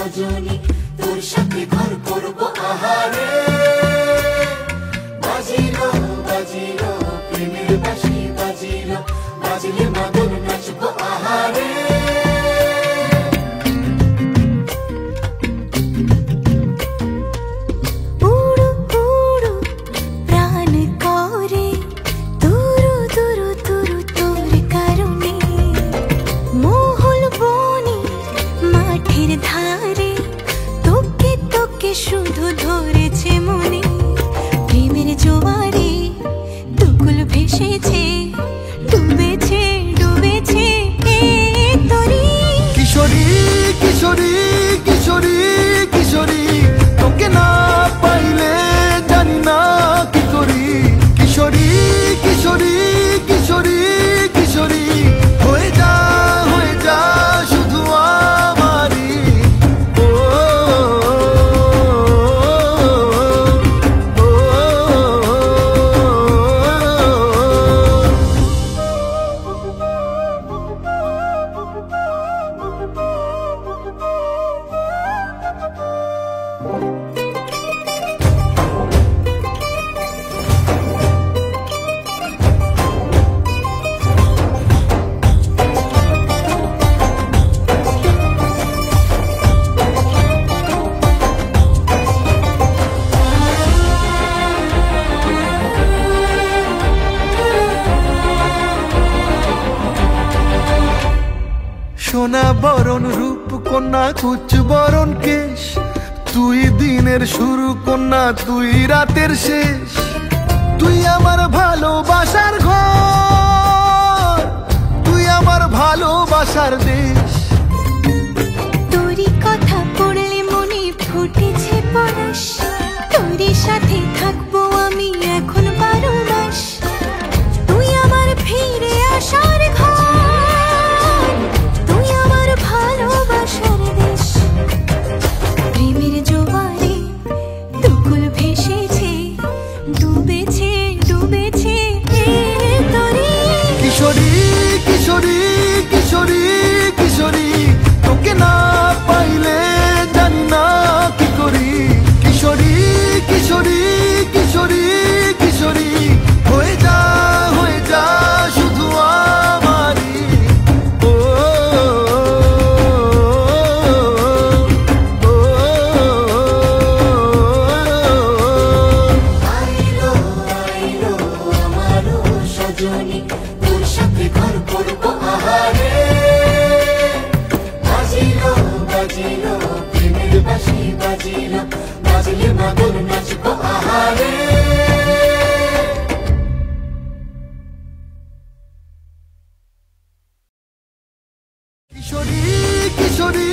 সজনী তোর সাথে ঘর করব আহারে বাজিলো বাজিলো প্রেমের বাঁশি বাজিলো বাজলে মাদল নাচবো আহারে ধারে তোকে তোকে শুধু ধরেছে মনে প্রেমের জোয়ারে দুকুল ভেসেছে ডুবেছে ডুবেছে তোরে কিশোরী কিশোরী কিশোরী কিশোরী তোকে না পাইলে জানি না কি করি কিশোরী কিশোরী কিশোরী কিশোরী হয়ে যা শুধু সোনা বরণ রূপ কন্যা কুচ বরণ কেশ তুই দিনের শুরু কন্যা তুই রাতের শেষ তুই আমার ভালোবাসার ঘর তুই আমার ভালোবাসার দেশ তোরই কথা পড়লে মনে ফুটেছে পরশ তোরই সাথে থাকবো আমি এখন 12 মাস তুই আমার ফিরে আসার ঘর তুই আমার ভালোবাসার দেশ প্রেমের জোয়ারে দুকুল ভেসেছে ডুবেছে ডুবেছে তোরে কিশোরী কিশোরী কিশোরী কিশোরী তোকে না পাইলে জানি না কি করি কিশোরী কিশোরী কিশোরী কিশোরী হয়ে যা শুধু আমারই আইলো আইলো আমারও সজনী তোর সাথে ঘর করব আহারে বাজিলো বাজিলো প্রেমের বাঁশি বাজিলো বাজলে মাদল নাচবো আহারে কিশোরী কিশোরী